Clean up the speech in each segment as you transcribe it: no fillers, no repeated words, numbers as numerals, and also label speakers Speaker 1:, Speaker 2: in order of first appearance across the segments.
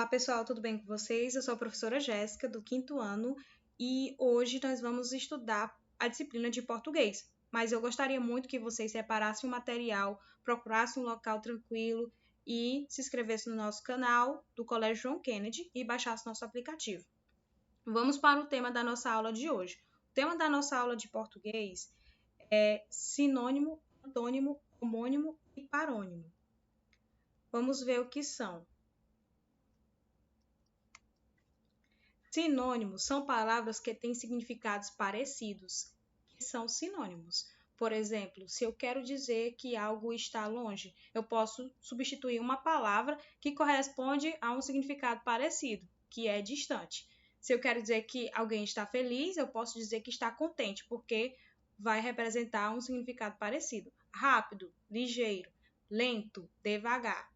Speaker 1: pessoal, tudo bem com vocês? Eu sou a professora Jéssica, do 5º ano, e hoje nós vamos estudar a disciplina de português. Mas eu gostaria muito que vocês separassem o material, procurassem um local tranquilo e se inscrevessem no nosso canal do Colégio João Kennedy e baixassem nosso aplicativo. Vamos para o tema da nossa aula de hoje. O tema da nossa aula de português é sinônimo, antônimo, homônimo e parônimo. Vamos ver o que são. Sinônimos são palavras que têm significados parecidos, que são sinônimos. Por exemplo, se eu quero dizer que algo está longe, eu posso substituir uma palavra que corresponde a um significado parecido, que é distante. Se eu quero dizer que alguém está feliz, eu posso dizer que está contente, porque vai representar um significado parecido. Rápido, ligeiro, lento, devagar.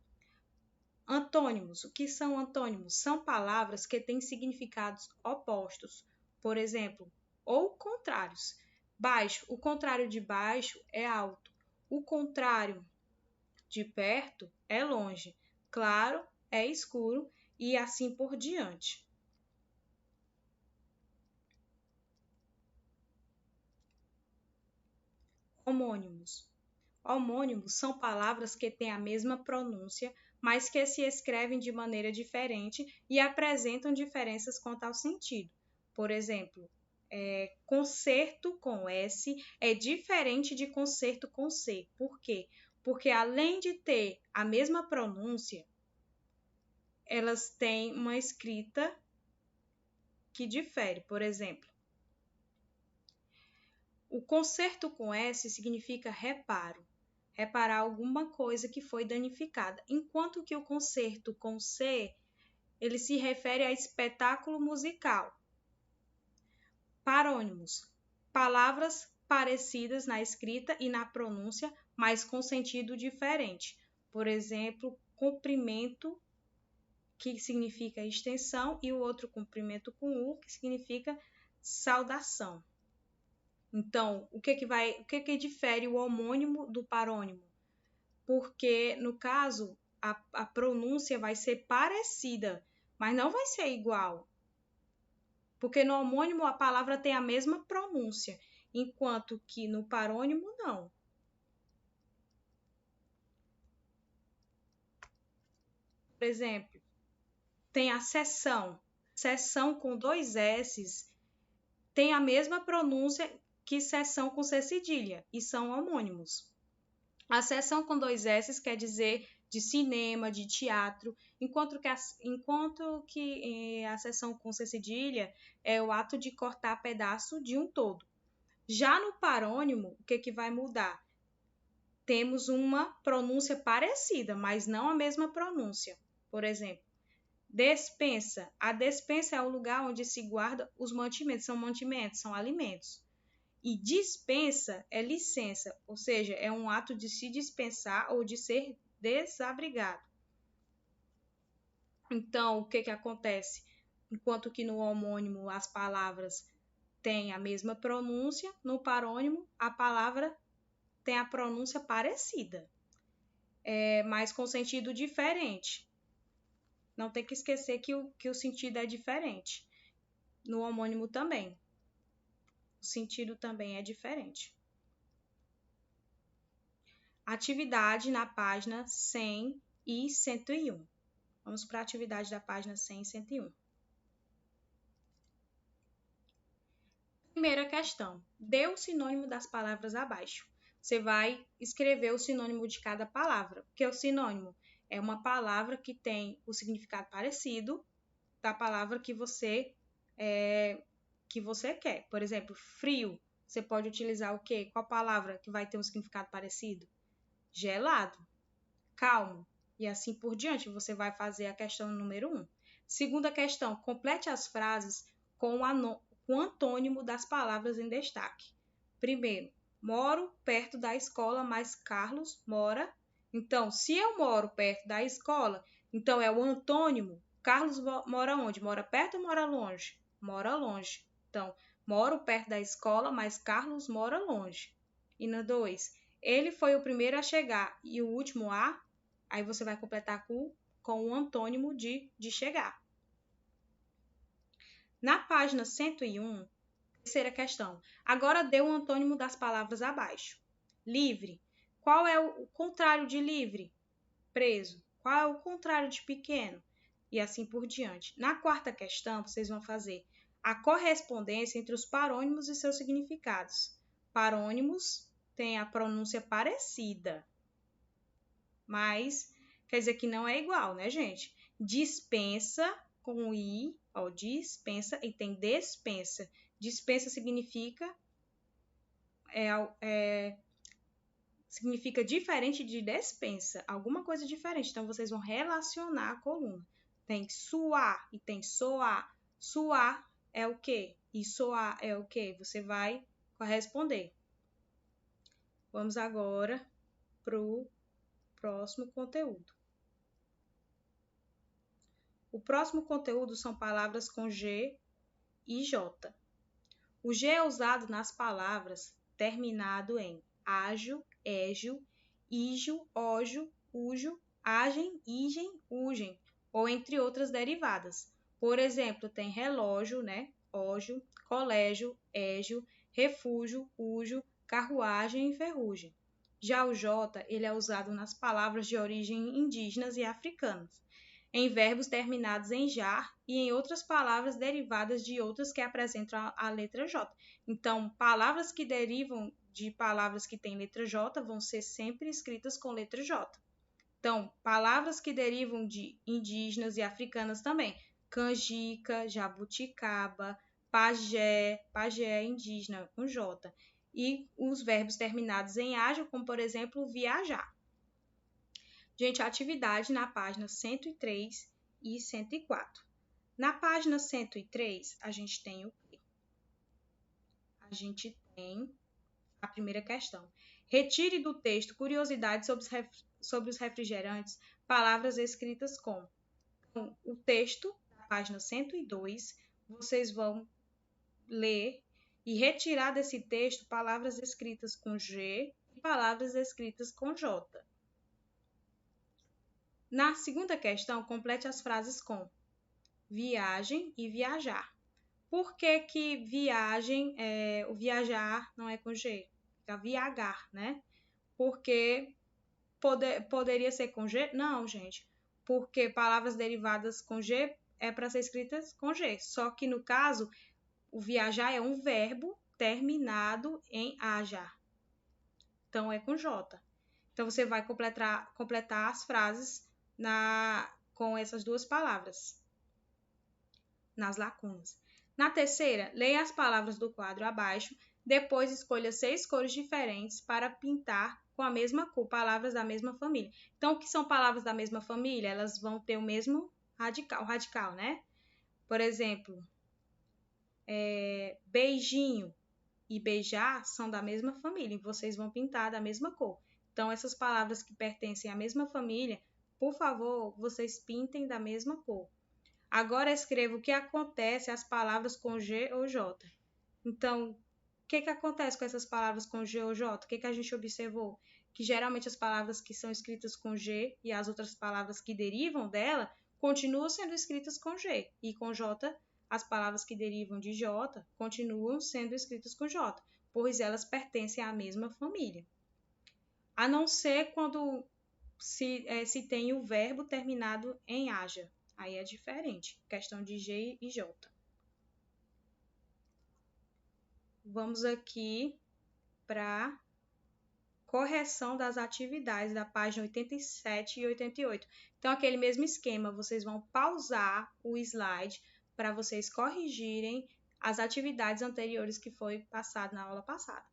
Speaker 1: Antônimos. O que são antônimos? São palavras que têm significados opostos. Por exemplo, ou contrários. Baixo. O contrário de baixo é alto. O contrário de perto é longe. Claro é escuro e assim por diante. Homônimos. Homônimos são palavras que têm a mesma pronúncia, mas que se escrevem de maneira diferente e apresentam diferenças quanto ao sentido. Por exemplo, concerto com S é diferente de concerto com C. Por quê? Porque além de ter a mesma pronúncia, elas têm uma escrita que difere. Por exemplo, o concerto com S significa reparo. Reparar alguma coisa que foi danificada, enquanto que o concerto com C, ele se refere a espetáculo musical. Parônimos, palavras parecidas na escrita e na pronúncia, mas com sentido diferente. Por exemplo, comprimento, que significa extensão, e o outro comprimento com U, que significa saudação. Então, o que difere o homônimo do parônimo? Porque, no caso, a pronúncia vai ser parecida, mas não vai ser igual. Porque no homônimo a palavra tem a mesma pronúncia, enquanto que no parônimo não. Por exemplo, tem a seção. Seção com 2 S's tem a mesma pronúncia que seção com C cedilha, e são homônimos. A seção com 2 S's quer dizer de cinema, de teatro, enquanto que a seção com C cedilha é o ato de cortar pedaço de um todo. Já no parônimo, o que vai mudar? Temos uma pronúncia parecida, mas não a mesma pronúncia. Por exemplo, despensa. A despensa é o lugar onde se guarda os mantimentos, são alimentos. E dispensa é licença, ou seja, é um ato de se dispensar ou de ser desabrigado. Então, o que acontece? Enquanto que no homônimo as palavras têm a mesma pronúncia, no parônimo a palavra tem a pronúncia parecida, mas com sentido diferente. Não tem que esquecer que o sentido é diferente. No homônimo também. O sentido também é diferente. Atividade na página 100 e 101. Vamos para a atividade da página 100 e 101. Primeira questão. Dê o sinônimo das palavras abaixo. Você vai escrever o sinônimo de cada palavra, porque o sinônimo é uma palavra que tem o significado parecido da palavra que você quer. Por exemplo, frio. Você pode utilizar o quê? Qual palavra que vai ter um significado parecido? Gelado. Calmo. E assim por diante. Você vai fazer a questão número 1. Segunda questão. Complete as frases com o antônimo das palavras em destaque. Primeiro, moro perto da escola, mas Carlos mora. Então, se eu moro perto da escola, então é o antônimo. Carlos mora onde? Mora perto ou mora longe? Mora longe. Então, moro perto da escola, mas Carlos mora longe. E no 2, ele foi o primeiro a chegar e o último a. Aí você vai completar com com o antônimo de chegar. Na página 101, terceira questão. Agora dê o antônimo das palavras abaixo. Livre. Qual é o contrário de livre? Preso. Qual é o contrário de pequeno? E assim por diante. Na quarta questão, vocês vão fazer a correspondência entre os parônimos e seus significados. Parônimos têm a pronúncia parecida, mas quer dizer que não é igual, né, gente? Dispensa com i, ó, dispensa, e tem despensa. Dispensa significa significa diferente de despensa, alguma coisa diferente. Então, vocês vão relacionar a coluna. Tem suar e tem soar. Suar é o quê? E soar é o quê? Você vai corresponder. Vamos agora para o próximo conteúdo. O próximo conteúdo são palavras com G e J. O G é usado nas palavras terminado em ágio, égio, ígio, ógio, úgio, agem, igem, ugem, ou entre outras derivadas. Por exemplo, tem relógio, né? Ógio, colégio, égio, refúgio, úgio, carruagem e ferrugem. Já o J, ele é usado nas palavras de origem indígenas e africanas, em verbos terminados em jar e em outras palavras derivadas de outras que apresentam a letra J. Então, palavras que derivam de palavras que têm letra J vão ser sempre escritas com letra J. Então, palavras que derivam de indígenas e africanas também. Canjica, jabuticaba, pajé, pajé é indígena com J. E os verbos terminados em ágil, como por exemplo, viajar. Gente, a atividade na página 103 e 104. Na página 103, a gente tem o quê? A gente tem a primeira questão. Retire do texto curiosidades sobre os refrigerantes, palavras escritas com. Então, o texto, da página 102, vocês vão ler e retirar desse texto palavras escritas com G e palavras escritas com J. Na segunda questão, complete as frases com viagem e viajar. Por que que viagem, o viajar não é com G? Fica viagar, né? Porque poderia ser com G? Não, gente. Porque palavras derivadas com G é para ser escritas com G. Só que no caso, o viajar é um verbo terminado em ajar. Então é com J. Então você vai completar as frases com essas duas palavras nas lacunas. Na terceira, leia as palavras do quadro abaixo, depois escolha 6 cores diferentes para pintar com a mesma cor, palavras da mesma família. Então, o que são palavras da mesma família? Elas vão ter o mesmo radical, né? Por exemplo, beijinho e beijar são da mesma família, e vocês vão pintar da mesma cor. Então, essas palavras que pertencem à mesma família, por favor, vocês pintem da mesma cor. Agora escreva o que acontece às palavras com G ou J. Então, o que acontece com essas palavras com G ou J? O que a gente observou? Que geralmente as palavras que são escritas com G e as outras palavras que derivam dela continuam sendo escritas com G. E com J, as palavras que derivam de J continuam sendo escritas com J, pois elas pertencem à mesma família. A não ser quando se tem o verbo terminado em aja. Aí é diferente, questão de G e J. Vamos aqui para correção das atividades da página 87 e 88. Então, aquele mesmo esquema, vocês vão pausar o slide para vocês corrigirem as atividades anteriores que foi passado na aula passada.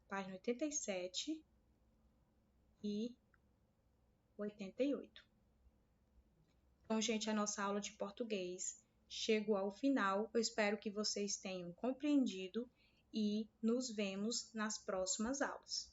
Speaker 1: Página 87 e 88. Então, gente, a nossa aula de português chegou ao final. Eu espero que vocês tenham compreendido e nos vemos nas próximas aulas.